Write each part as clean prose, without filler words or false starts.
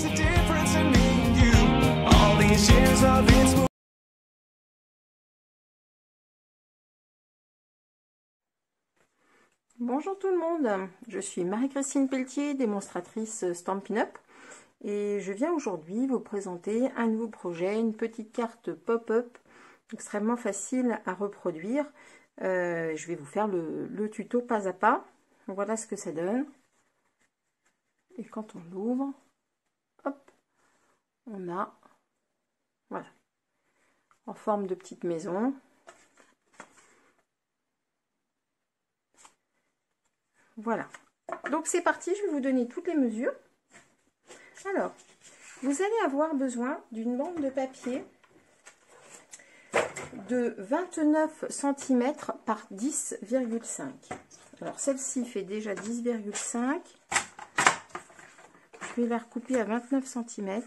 makes a difference in me and you. All these years of inspiration. Bonjour tout le monde, je suis Marie-Christine Pelletier, démonstratrice Stampin' Up, et je viens aujourd'hui vous présenter un nouveau projet, une petite carte pop-up extrêmement facile à reproduire. Je vais vous faire le tuto pas à pas. Voilà ce que ça donne. Et quand on l'ouvre, hop, on a, voilà, en forme de petite maison. Voilà, donc c'est parti, je vais vous donner toutes les mesures. Alors, vous allez avoir besoin d'une bande de papier de 29 cm par 10,5. Alors celle-ci fait déjà 10,5. Je vais la recouper à 29 cm.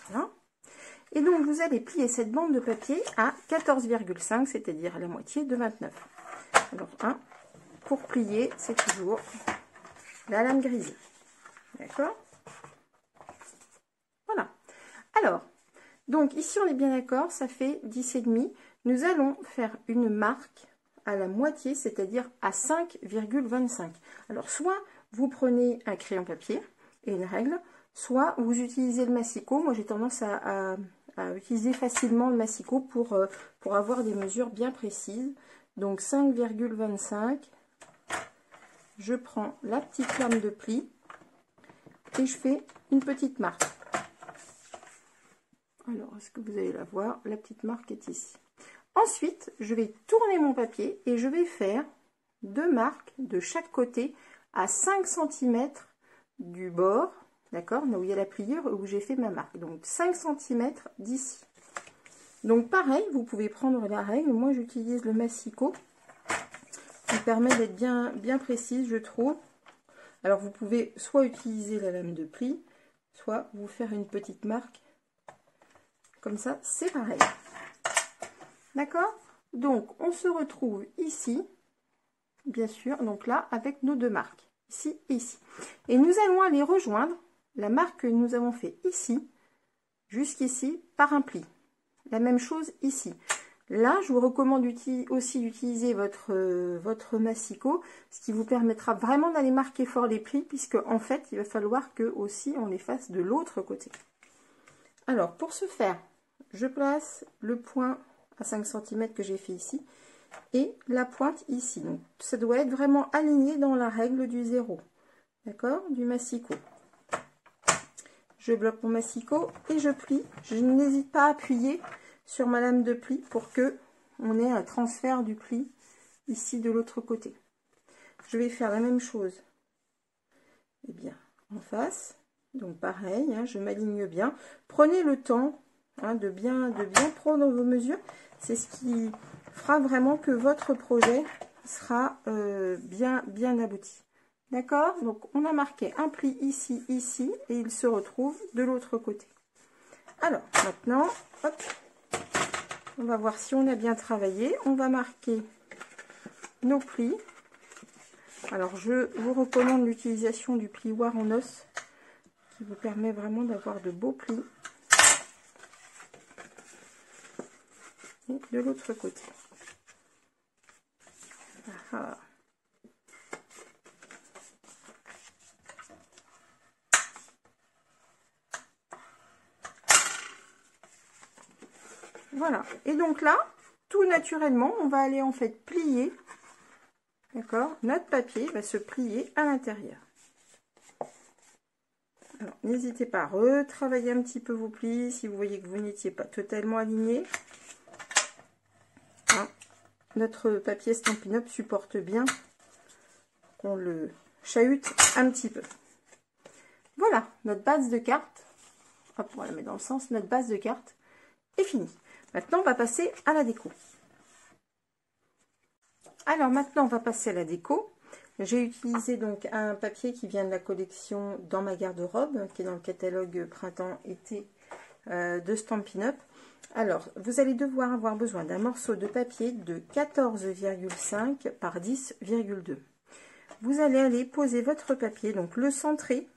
Voilà. Et donc vous allez plier cette bande de papier à 14,5, c'est-à-dire à la moitié de 29. Alors pour plier, c'est toujours la lame grise. D'accord? Voilà. Alors, donc ici on est bien d'accord, ça fait 10,5. Nous allons faire une marque à la moitié, c'est-à-dire à 5,25. Alors soit vous prenez un crayon papier et une règle, soit vous utilisez le massicot. Moi j'ai tendance à utiliser facilement le massicot pour avoir des mesures bien précises. Donc 5,25, je prends la petite lame de pli et je fais une petite marque. Alors, est-ce que vous allez la voir? La petite marque est ici. Ensuite, je vais tourner mon papier et je vais faire deux marques de chaque côté à 5 cm du bord, d'accord, là où il y a la pliure, où j'ai fait ma marque. Donc 5 cm d'ici. Donc pareil, vous pouvez prendre la règle. Moi, j'utilise le massicot qui permet d'être bien précise, je trouve. Alors, vous pouvez soit utiliser la lame de pli, soit vous faire une petite marque. Comme ça, c'est pareil. D'accord? Donc, on se retrouve ici, bien sûr, donc là, avec nos deux marques, ici et ici. Et nous allons aller rejoindre la marque que nous avons fait ici, jusqu'ici, par un pli. La même chose ici. Là, je vous recommande aussi d'utiliser votre massicot, ce qui vous permettra vraiment d'aller marquer fort les plis, puisque en fait, il va falloir que aussi on les fasse de l'autre côté. Alors, pour ce faire, je place le point à 5 cm que j'ai fait ici et la pointe ici. Donc, ça doit être vraiment aligné dans la règle du 0, d'accord, du massicot. Je bloque mon massicot et je plie. Je n'hésite pas à appuyer sur ma lame de pli pour que on ait un transfert du pli ici de l'autre côté. Je vais faire la même chose, eh bien, en face. Donc pareil, je m'aligne bien. Prenez le temps de bien prendre vos mesures. C'est ce qui fera vraiment que votre projet sera bien abouti. D'accord? Donc on a marqué un pli ici, ici, et il se retrouve de l'autre côté. Alors maintenant, hop, on va voir si on a bien travaillé. On va marquer nos plis. Alors je vous recommande l'utilisation du plioir en os, qui vous permet vraiment d'avoir de beaux plis. Et de l'autre côté. Voilà. Voilà. Et donc là, tout naturellement, on va aller en fait plier. D'accord? Notre papier va se plier à l'intérieur. Alors, n'hésitez pas à retravailler un petit peu vos plis si vous voyez que vous n'étiez pas totalement aligné. Notre papier Stampin' Up supporte bien qu'on le chahute un petit peu. Voilà, notre base de carte. Hop, on la met dans le sens. Notre base de carte est finie. Maintenant, on va passer à la déco. Alors, maintenant, on va passer à la déco. J'ai utilisé donc un papier qui vient de la collection Dans ma garde-robe, qui est dans le catalogue printemps-été de Stampin' Up. Alors, vous allez avoir besoin d'un morceau de papier de 14,5 par 10,2. vous allez aller poser votre papier, donc le centrer.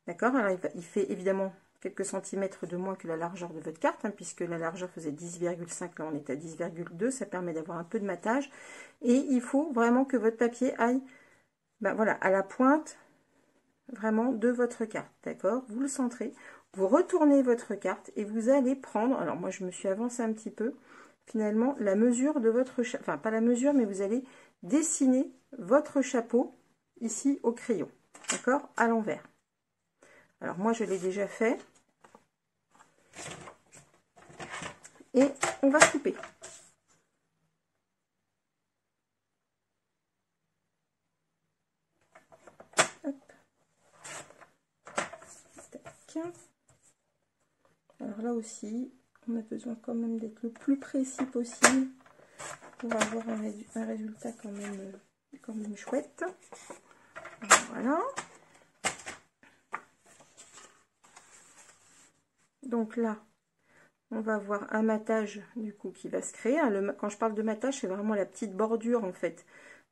D'accord? Alors il fait évidemment quelques centimètres de moins que la largeur de votre carte, hein, puisque la largeur faisait 10,5, là on est à 10,2, ça permet d'avoir un peu de matage. Et il faut vraiment que votre papier aille, ben voilà, à la pointe vraiment de votre carte, d'accord? Vous le centrez, vous retournez votre carte et vous allez prendre, alors moi je me suis avancée un petit peu, finalement la mesure de votre, enfin pas la mesure, mais vous allez dessiner votre chapeau ici au crayon, d'accord? À l'envers. Alors moi je l'ai déjà fait. Et on va couper. Hop. Tac. Alors là aussi, on a besoin quand même d'être le plus précis possible pour avoir un résultat quand même chouette. Voilà. Donc là, on va avoir un matage du coup qui va se créer. Quand je parle de matage, c'est vraiment la petite bordure en fait,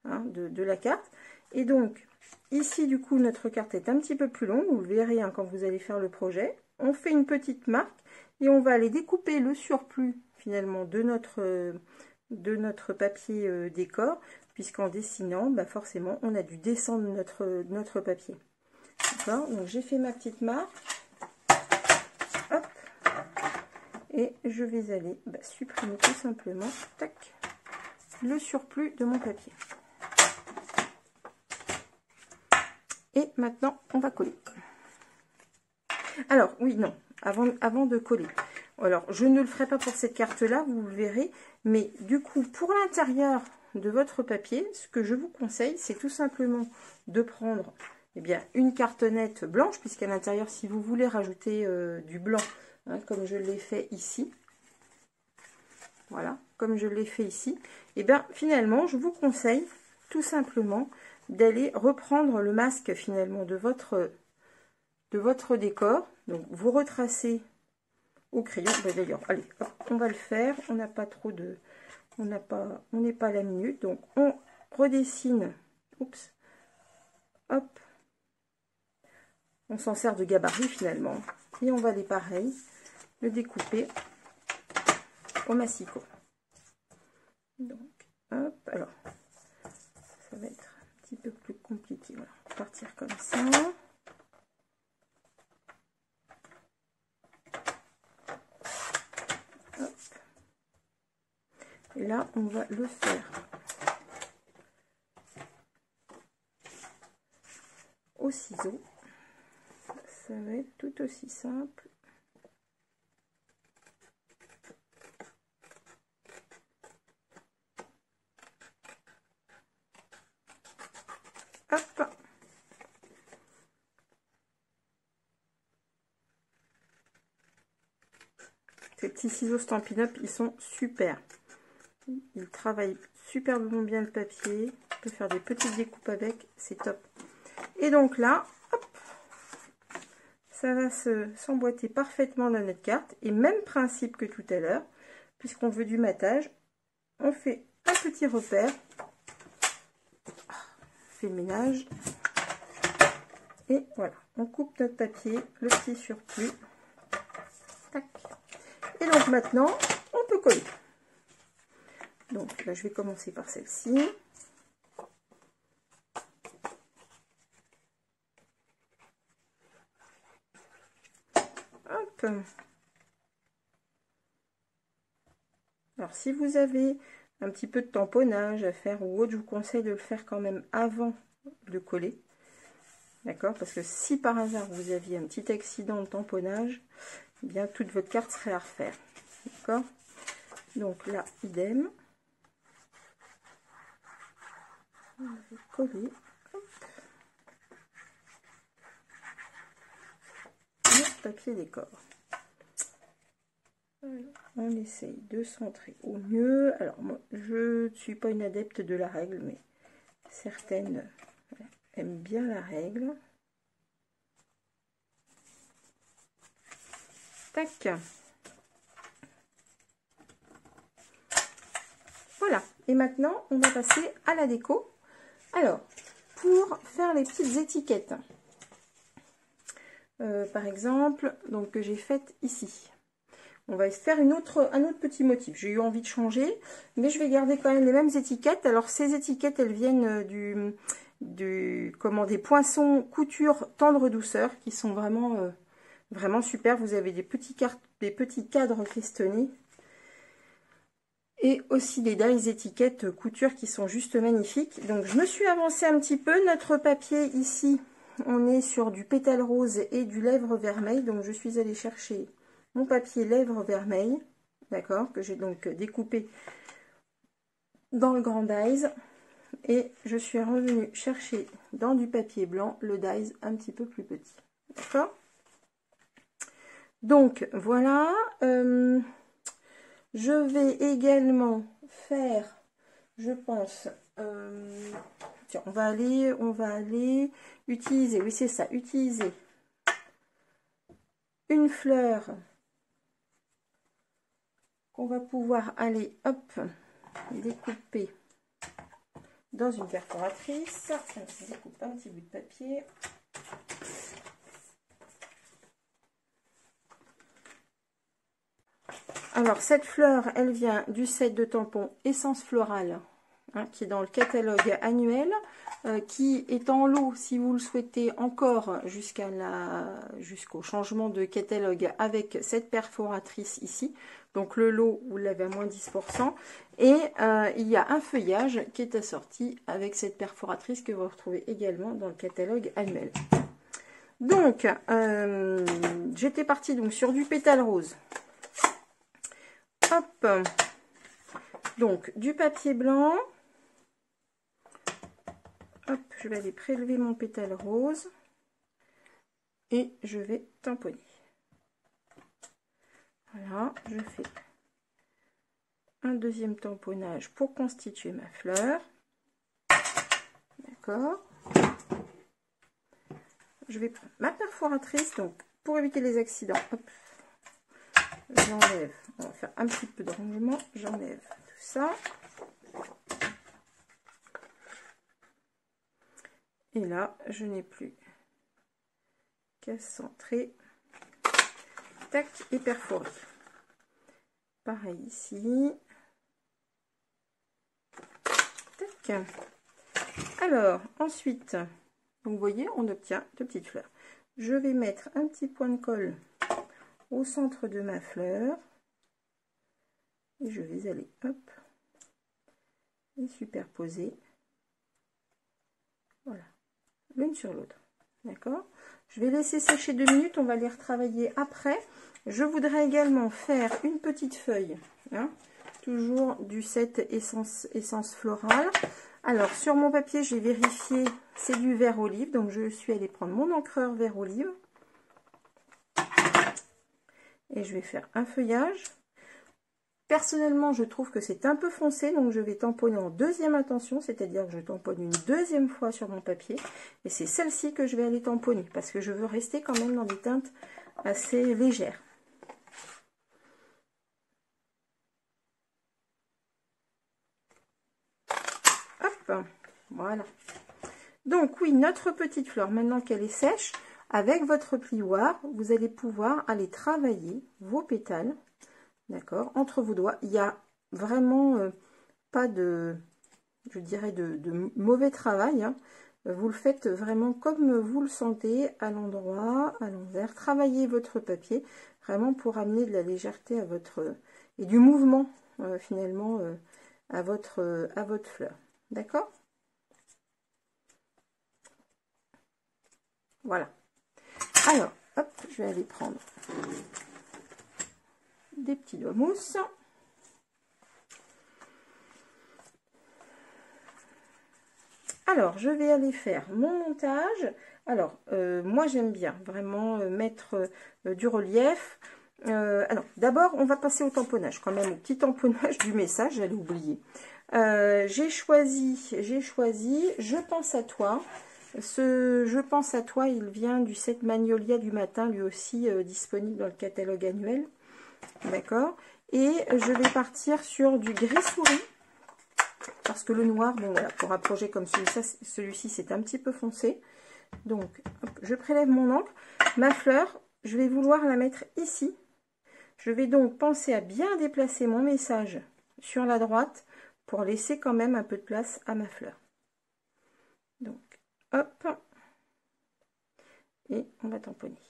hein, de la carte. Et donc, ici du coup, notre carte est un petit peu plus longue. Vous le verrez hein, quand vous allez faire le projet. On fait une petite marque et on va aller découper le surplus finalement de notre papier décor, puisqu'en dessinant, bah forcément, on a dû descendre notre papier. D'accord? Donc j'ai fait ma petite marque. Hop. Et je vais aller supprimer tout simplement tac, le surplus de mon papier. Et maintenant, on va coller. Alors, oui, non, avant de coller. Alors, je ne le ferai pas pour cette carte-là, vous le verrez. Mais du coup, pour l'intérieur de votre papier, ce que je vous conseille, c'est tout simplement de prendre une cartonnette blanche, puisqu'à l'intérieur, si vous voulez rajouter du blanc, hein, comme je l'ai fait ici, voilà, comme je l'ai fait ici, et bien finalement, je vous conseille tout simplement d'aller reprendre le masque finalement de votre décor. Donc, vous retracez au crayon. D'ailleurs, allez, hop, on va le faire. On n'a pas trop de... on n'est pas à la minute. Donc, on redessine. Oups. Hop. On s'en sert de gabarit finalement. Et on va aller pareil, le découper au massicot. Donc, hop, alors, ça va être un petit peu plus compliqué. Voilà, on va partir comme ça. Hop. Et là, on va le faire au ciseau. Ça va être tout aussi simple. Hop. Ces petits ciseaux Stampin' Up, ils sont super. Ils travaillent superbement bien le papier. On peut faire des petites découpes avec, c'est top. Et donc là, hop, ça va s'emboîter parfaitement dans notre carte. Et même principe que tout à l'heure, puisqu'on veut du matage, on fait un petit repère. On fait le ménage. Et voilà, on coupe notre papier, le petit surplus. Tac. Et donc maintenant, on peut coller. Donc là, je vais commencer par celle-ci. Hop. Alors, si vous avez un petit peu de tamponnage à faire ou autre, je vous conseille de le faire quand même avant de coller. D'accord? Parce que si par hasard vous aviez un petit accident de tamponnage, eh bien toute votre carte serait à refaire. D'accord? Donc là, idem. On va coller. Hop. Le papier décor. Alors, on essaye de centrer au mieux. Alors moi, je ne suis pas une adepte de la règle, mais certaines aiment bien la règle. Tac. Voilà. Et maintenant, on va passer à la déco. Alors, pour faire les petites étiquettes, par exemple, donc que j'ai faite ici. On va faire un autre petit motif. J'ai eu envie de changer, mais je vais garder quand même les mêmes étiquettes. Alors, ces étiquettes, elles viennent des poinçons couture tendre douceur, qui sont vraiment, vraiment super. Vous avez des petits cadres festonnés. Et aussi des dies étiquettes couture qui sont juste magnifiques. Donc, je me suis avancée un petit peu. Notre papier ici, on est sur du pétale rose et du lèvre vermeil. Donc, je suis allée chercher mon papier lèvre vermeil, d'accord, que j'ai donc découpé dans le grand dies, et je suis revenue chercher dans du papier blanc le dies un petit peu plus petit, d'accord. Donc voilà, je vais également faire, je pense, tiens, on va aller utiliser, oui c'est ça, utiliser une fleur qu'on va pouvoir aller, hop, découper dans une perforatrice. Je découpe un petit bout de papier. Alors, cette fleur, elle vient du set de tampons Essence Florale, hein, qui est dans le catalogue annuel, qui est en lot, si vous le souhaitez, encore jusqu'au changement de catalogue avec cette perforatrice ici. Donc, le lot, vous l'avez à moins 10%. Et il y a un feuillage qui est assorti avec cette perforatrice que vous retrouvez également dans le catalogue annuel. Donc, j'étais partie donc sur du pétale rose. Hop, donc du papier blanc. Hop, je vais aller prélever mon pétale rose et je vais tamponner. Voilà, je fais un deuxième tamponnage pour constituer ma fleur. D'accord. Je vais prendre ma perforatrice, donc pour éviter les accidents. Hop. J'enlève, on va faire un petit peu de rangement, j'enlève tout ça. Et là, je n'ai plus qu'à centrer, tac, et perforer. Pareil ici. Tac. Alors, ensuite, donc vous voyez, on obtient de petites fleurs. Je vais mettre un petit point de colle au centre de ma fleur et je vais aller hop et superposer, voilà, l'une sur l'autre, d'accord. Je vais laisser sécher 2 minutes, on va les retravailler après. Je voudrais également faire une petite feuille, hein, toujours du set essence florale. Alors sur mon papier, j'ai vérifié, c'est du vert olive, donc je suis allée prendre mon encreur vert olive. Et je vais faire un feuillage. Personnellement, je trouve que c'est un peu foncé, donc je vais tamponner en deuxième intention, c'est-à-dire que je tamponne une deuxième fois sur mon papier. Et c'est celle-ci que je vais aller tamponner, parce que je veux rester quand même dans des teintes assez légères. Hop, voilà. Donc oui, notre petite fleur, maintenant qu'elle est sèche, avec votre plioir, vous allez pouvoir aller travailler vos pétales, d'accord, entre vos doigts. Il n'y a vraiment pas de, je dirais, de mauvais travail, hein. Vous le faites vraiment comme vous le sentez, à l'endroit, à l'envers. Travaillez votre papier, vraiment pour amener de la légèreté à votre, et du mouvement, finalement, à votre fleur, d'accord. Voilà. Alors, hop, je vais aller prendre des petits doigts mousse. Alors, je vais aller faire mon montage. Alors, moi, j'aime bien vraiment mettre du relief. Alors, d'abord, on va passer au tamponnage, quand même, au petit tamponnage du message, j'allais oublier. J'ai choisi, Je pense à toi. Ce Je pense à toi, il vient du set Magnolia du matin, lui aussi disponible dans le catalogue annuel. D'accord. Et je vais partir sur du gris souris. parce que le noir, bon voilà, pour un projet comme celui-ci, c'est un petit peu foncé. Donc, hop, je prélève mon encre. Ma fleur, je vais vouloir la mettre ici. Je vais donc penser à bien déplacer mon message sur la droite pour laisser quand même un peu de place à ma fleur. Donc, hop, et on va tamponner.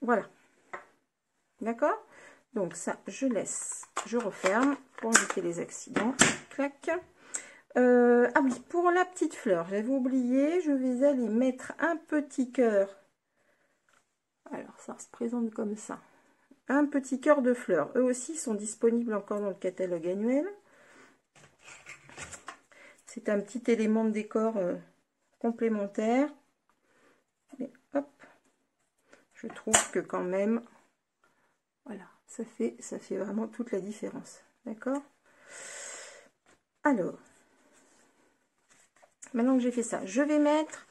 Voilà. D'accord? Donc ça, je laisse, je referme pour éviter les accidents. Clac. Ah oui, pour la petite fleur, j'avais oublié, je vais aller mettre un petit cœur. Alors, ça se présente comme ça. Un petit cœur de fleurs. Eux aussi sont disponibles encore dans le catalogue annuel. C'est un petit élément de décor complémentaire. Mais hop, je trouve que quand même, voilà, ça fait vraiment toute la différence. D'accord? Alors, maintenant que j'ai fait ça, je vais mettre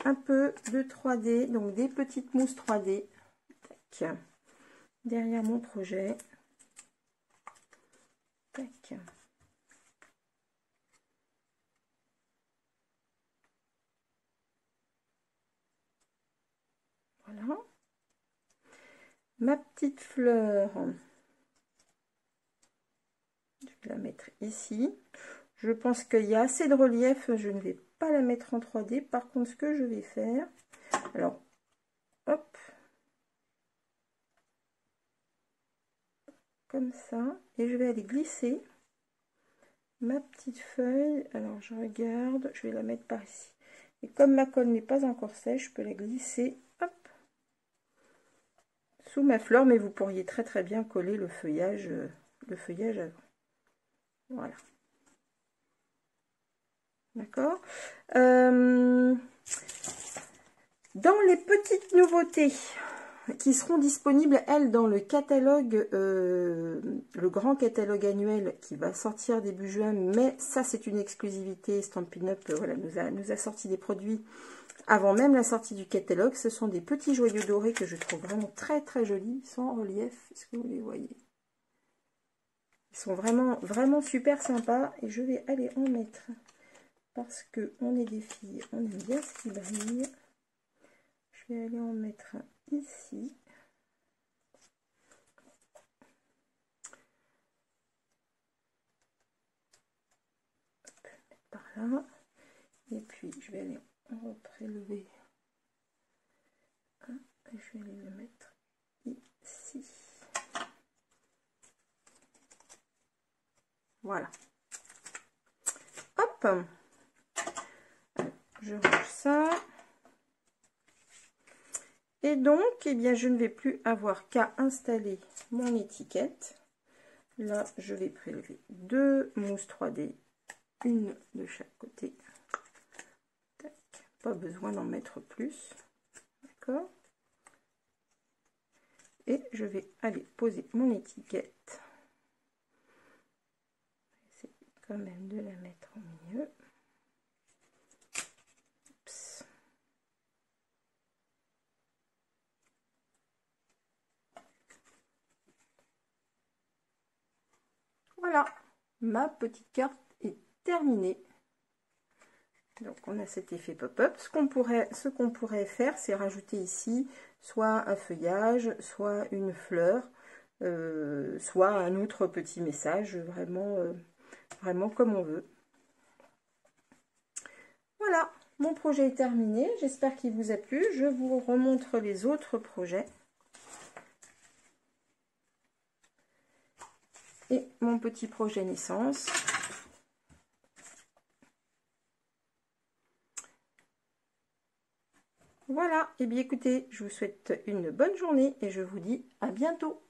un peu de 3D, donc des petites mousses 3D. Tac. Derrière mon projet. Tac. Voilà. Ma petite fleur, je vais la mettre ici. Je pense qu'il y a assez de relief, je ne vais pas la mettre en 3D. Par contre, ce que je vais faire, alors, hop, comme ça, et je vais aller glisser ma petite feuille. Alors, je regarde, je vais la mettre par ici. Et comme ma colle n'est pas encore sèche, je peux la glisser, hop, sous ma fleur, mais vous pourriez très très bien coller le feuillage avant. Voilà. D'accord. Dans les petites nouveautés qui seront disponibles, elles, dans le catalogue, le grand catalogue annuel qui va sortir début juin, mais ça c'est une exclusivité. Stampin' Up voilà, nous a sorti des produits avant même la sortie du catalogue. Ce sont des petits joyaux dorés que je trouve vraiment très très jolis, sans relief. Est-ce que vous les voyez? Ils sont vraiment vraiment super sympas et je vais aller en mettre. Parce que on est des filles, on aime bien ce qui brille. Je vais aller en mettre un ici. Hop, mettre par là. Et puis je vais aller en prélever un. Et je vais aller le mettre ici. Voilà. Hop. Je range ça. Et donc, eh bien, je ne vais plus avoir qu'à installer mon étiquette. Là, je vais prélever 2 mousses 3D, une de chaque côté. Tac. Pas besoin d'en mettre plus. D'accord. Et je vais aller poser mon étiquette. J'essaie quand même de la mettre au milieu. Voilà, ma petite carte est terminée. Donc on a cet effet pop-up. Ce qu'on pourrait faire, c'est rajouter ici soit un feuillage, soit une fleur, soit un autre petit message, vraiment comme on veut. Voilà, mon projet est terminé. J'espère qu'il vous a plu. Je vous remontre les autres projets. Et mon petit projet naissance. Voilà, et bien écoutez, je vous souhaite une bonne journée et je vous dis à bientôt.